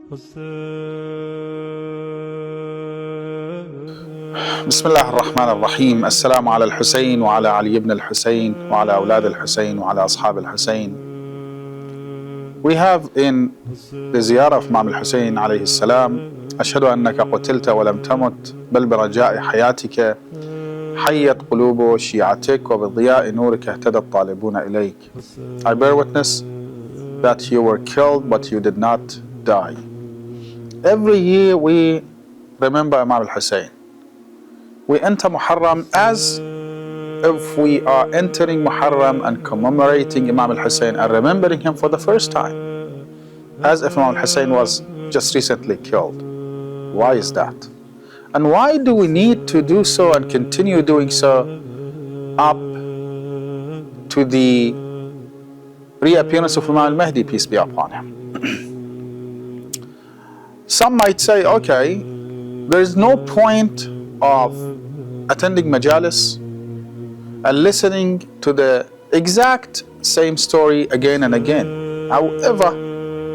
بسم الله الرحمن الرحيم. السلام على الحسين وعلى علي بن الحسين وعلى أولاد الحسين وعلى أصحاب الحسين. We have in the ziyarah of Imam al-Hussein عليه السلام أشهد أنك قتلت ولم تمت بل برجاء حياتك حيت قلوب شيعتك وبضياء نورك اهتدى الطالبون إليك. I bear witness that you were killed but you did not die. Every year we remember Imam al-Hussein. We enter Muharram as if we are entering Muharram and commemorating Imam al-Hussein and remembering him for the first time, as if Imam al-Hussein was just recently killed. Why is that? And why do we need to do so and continue doing so up to the reappearance of Imam al-Mahdi, peace be upon him? Some might say, okay, there is no point of attending majalis and listening to the exact same story again and again. However,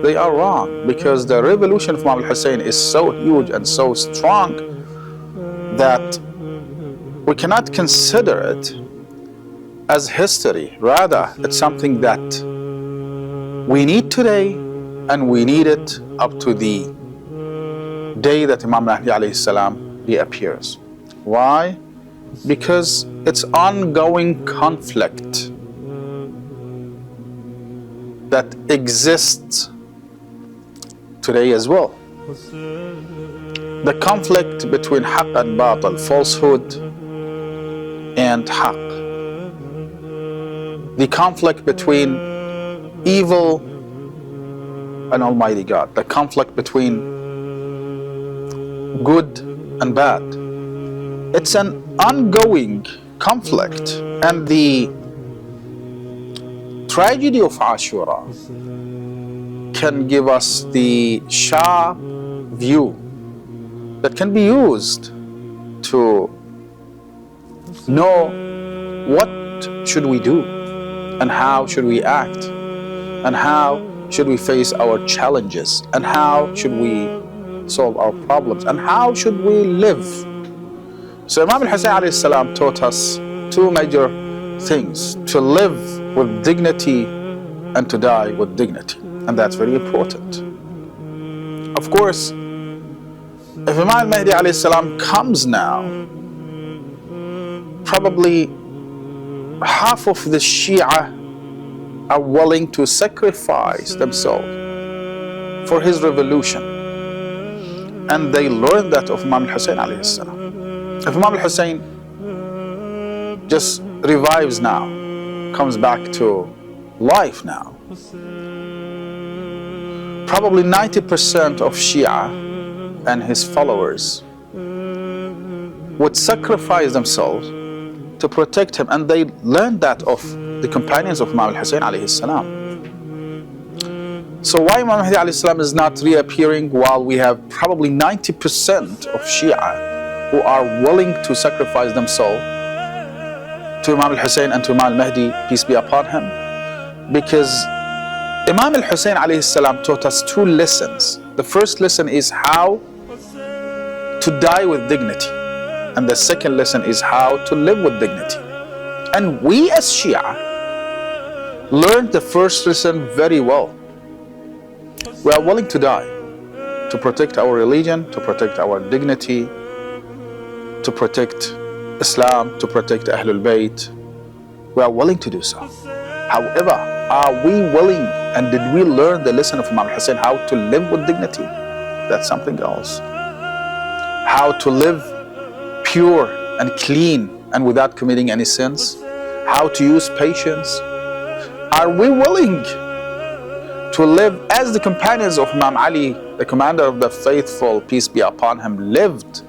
they are wrong, because the revolution of Imam al-Hussein is so huge and so strong that we cannot consider it as history. Rather, it's something that we need today, and we need it up to the day that Imam Mahdi alayhi salam reappears. Why? Because it's ongoing conflict that exists today as well. The conflict between haqq and batil, falsehood and haqq. The conflict between evil and Almighty God. The conflict between good and bad. It's an ongoing conflict, and the tragedy of Ashura can give us the sharp view that can be used to know what should we do, and how should we act, and how should we face our challenges, and how should we solve our problems, and how should we live. So Imam al-Hussein alayhi salam taught us two major things: to live with dignity and to die with dignity. And that's very important. Of course, if Imam al-Mahdi alayhi salam comes now, probably half of the Shia are willing to sacrifice themselves for his revolution. And they learned that of Imam al-Hussein alayhi salam. If Imam al-Hussein just revives now, comes back to life now, probably 90% of Shia and his followers would sacrifice themselves to protect him. And they learned that of the companions of Imam al-Hussein alayhi salam. So why Imam Mahdi alayhi salam is not reappearing while we have probably 90% of Shia who are willing to sacrifice themselves to Imam al-Hussein and to Imam al-Mahdi, peace be upon him? Because Imam al-Hussein alayhi salam taught us two lessons. The first lesson is how to die with dignity, and the second lesson is how to live with dignity. And we as Shia learned the first lesson very well. We are willing to die to protect our religion, to protect our dignity, to protect Islam, to protect Ahlul Bayt. We are willing to do so. However, are we willing, and did we learn the lesson of Imam al-Hussein, how to live with dignity? That's something else. How to live pure and clean and without committing any sins. How to use patience. Are we willing to live as the companions of Imam Ali, the commander of the faithful, peace be upon him, lived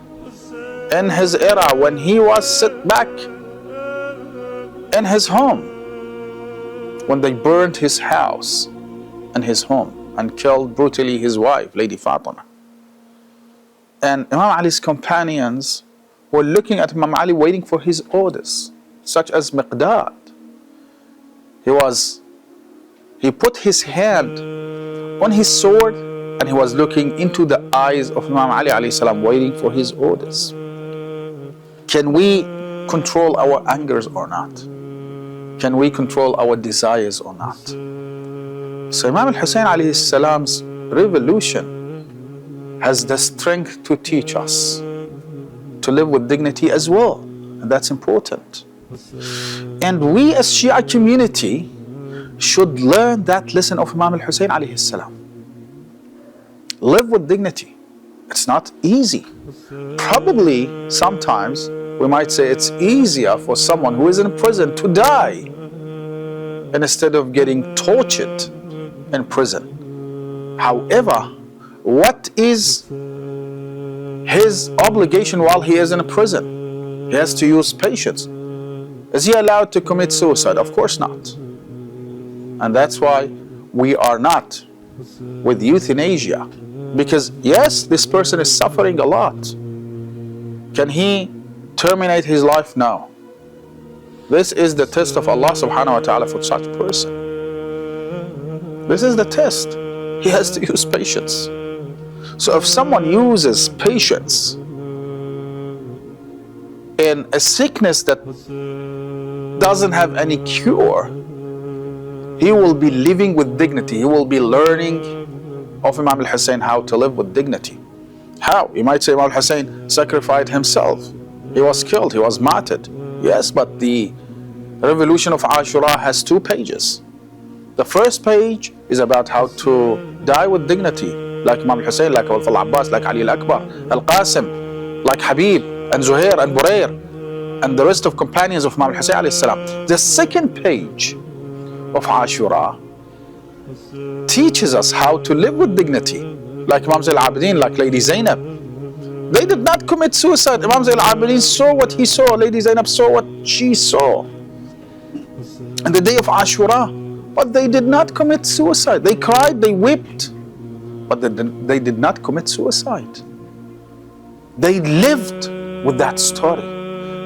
in his era when he was set back in his home, when they burned his house and his home and killed brutally his wife, Lady Fatima. And Imam Ali's companions were looking at Imam Ali waiting for his orders, such as Miqdad. He put his hand on his sword and he was looking into the eyes of Imam Ali alayhi salam, waiting for his orders. Can we control our angers or not? Can we control our desires or not? So Imam al-Hussein alayhi salam's revolution has the strength to teach us to live with dignity as well, and that's important. And we as Shia community should learn that lesson of Imam al-Hussein alayhi salam. Live with dignity. It's not easy. Probably sometimes we might say it's easier for someone who is in prison to die instead of getting tortured in prison. However, what is his obligation while he is in prison? He has to use patience. Is he allowed to commit suicide? Of course not. And that's why we are not with euthanasia. Because yes, this person is suffering a lot. Can he terminate his life? No. This is the test of Allah subhanahu wa ta'ala for such a person. This is the test. He has to use patience. So if someone uses patience in a sickness that doesn't have any cure, he will be living with dignity. He will be learning of Imam al-Hussein how to live with dignity. How? You might say Imam al-Hussein sacrificed himself. He was killed, he was martyred. Yes, but the revolution of Ashura has 2 pages. The first page is about how to die with dignity, like Imam al-Hussein, like al-Abbas, like Ali al-Akbar, al-Qasim, like Habib and Zuhair and Burair, and the rest of companions of Imam al-Hussein alayhi salam. The second page of Ashura teaches us how to live with dignity, like Imam Zayn al-Abidin, like Lady Zainab. They did not commit suicide. Imam Zayn al-Abidin saw what he saw. Lady Zainab saw what she saw on the day of Ashura, but they did not commit suicide. They cried, they wept, but they did not commit suicide. They lived with that story.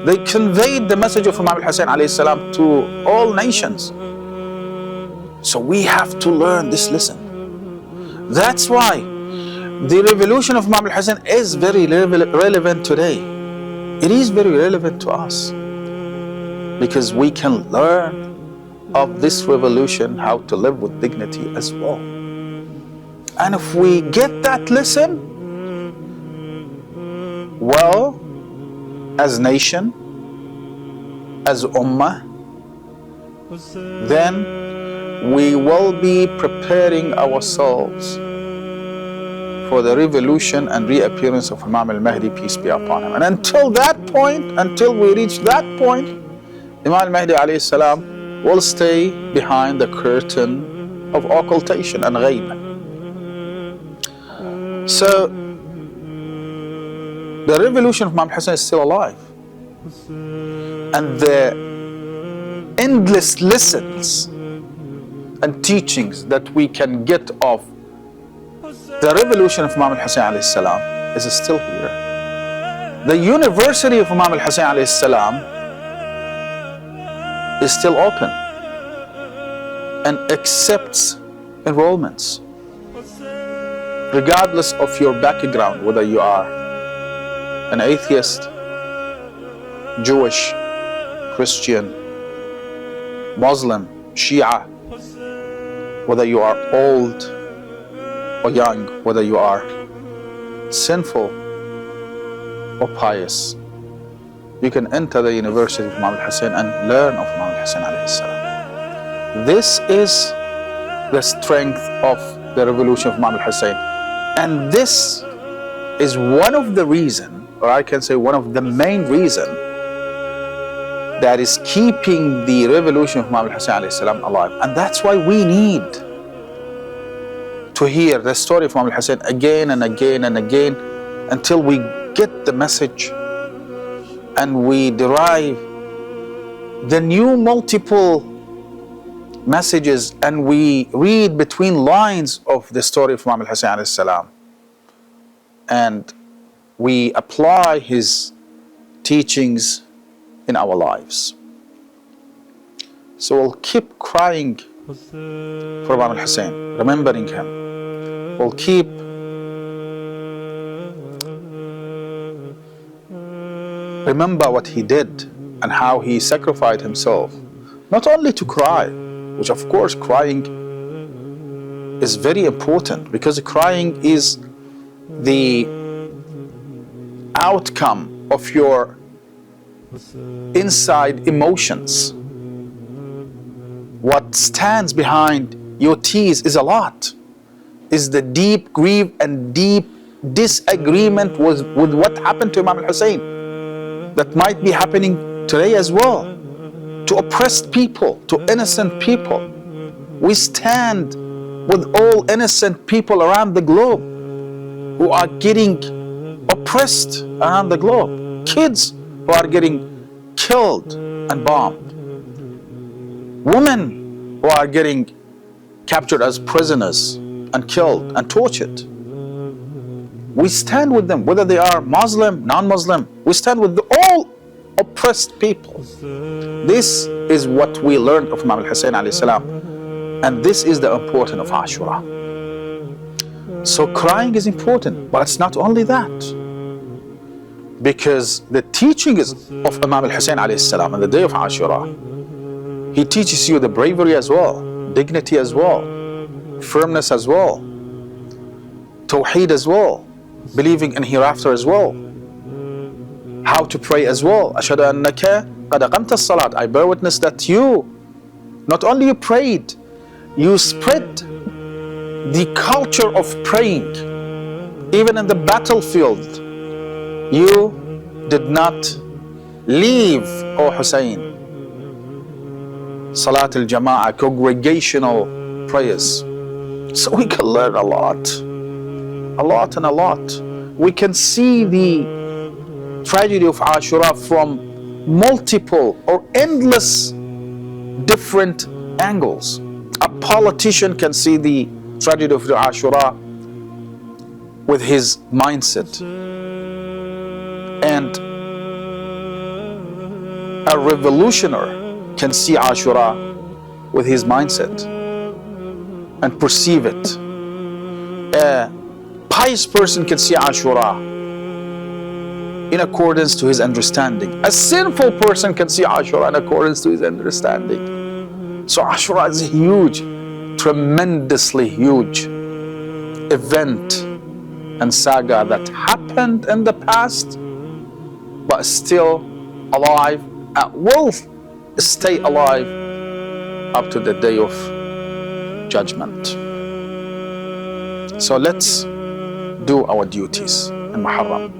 They conveyed the message of Imam al-Hussein alayhi salam to all nations. So we have to learn this lesson. That's why the revolution of Imam al-Hussein is very relevant today. It is very relevant to us because we can learn of this revolution how to live with dignity as well. And if we get that lesson, well, as nation, as ummah, then we will be preparing ourselves for the revolution and reappearance of Imam al-Mahdi, peace be upon him. And until that point, until we reach that point, Imam al-Mahdi alayhi salam will stay behind the curtain of occultation and ghaib. So the revolution of Imam Hussein is still alive. And the endless lessons and teachings that we can get of the revolution of Imam al-Hussein alayhi salam is still here. The University of Imam al-Hussein alayhi salam is still open and accepts enrollments regardless of your background, whether you are an atheist, Jewish, Christian, Muslim, Shia, whether you are old or young, whether you are sinful or pious, you can enter the University of Imam al-Hussein and learn of Imam al-Hussein alayhi salam. This is the strength of the revolution of Imam al-Hussein. And this is one of the reasons, or I can say one of the main reasons, that is keeping the revolution of Imam al-Hussein alayhi salam alive. And that's why we need to hear the story of Imam al-Hussein again and again and again until we get the message and we derive the new multiple messages and we read between lines of the story of Imam al-Hussein alayhi salam and we apply his teachings in our lives. So we'll keep crying for Imam al-Hussein, remembering him. We'll keep remember what he did and how he sacrificed himself, not only to cry, which of course crying is very important, because crying is the outcome of your inside emotions. What stands behind your tears is a lot, is the deep grief and deep disagreement with what happened to Imam al-Hussein, that might be happening today as well, to oppressed people, to innocent people. We stand with all innocent people around the globe who are getting oppressed around the globe. Kids who are getting killed and bombed. Women who are getting captured as prisoners and killed and tortured. We stand with them, whether they are Muslim, non-Muslim. We stand with all oppressed people. This is what we learned of Imam al-Hussein alayhi salam, and this is the importance of Ashura. So crying is important, but it's not only that, because the teachings of Imam al-Hussein alayhi salam on the day of Ashura, he teaches you the bravery as well, dignity as well, firmness as well, tawheed as well, believing in hereafter as well, how to pray as well. Ashhadu annaka qad aqamta as-salat. I bear witness that you, not only you prayed, you spread the culture of praying. Even in the battlefield, you did not leave, O Hussein, Salat al-Jama'ah, congregational prayers. So we can learn a lot and a lot. We can see the tragedy of Ashura from multiple or endless different angles. A politician can see the tragedy of the Ashura with his mindset, and a revolutionary can see Ashura with his mindset and perceive it. A pious person can see Ashura in accordance to his understanding. A sinful person can see Ashura in accordance to his understanding. So Ashura is a huge, tremendously huge event and saga that happened in the past, but still alive and will stay alive up to the day of judgment. So let's do our duties in Muharram.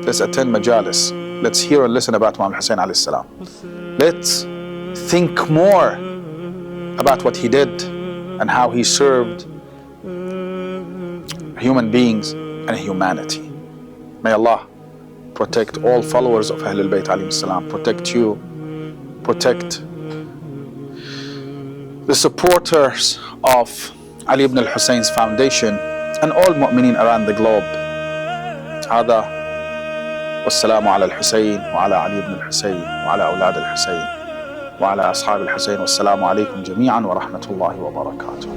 Let's attend majalis. Let's hear and listen about Imam Hussein alayhi salam. Let's think more about what he did and how he served human beings and humanity. May Allah protect all followers of Ahlul Bayt alayhi salam, protect you, protect the supporters of Ali ibn al-Husayn's foundation and all mu'mineen around the globe. هذا والسلام على الحسين وعلى علي بن الحسين وعلى أولاد الحسين وعلى أصحاب الحسين والسلام عليكم جميعا ورحمة الله وبركاته.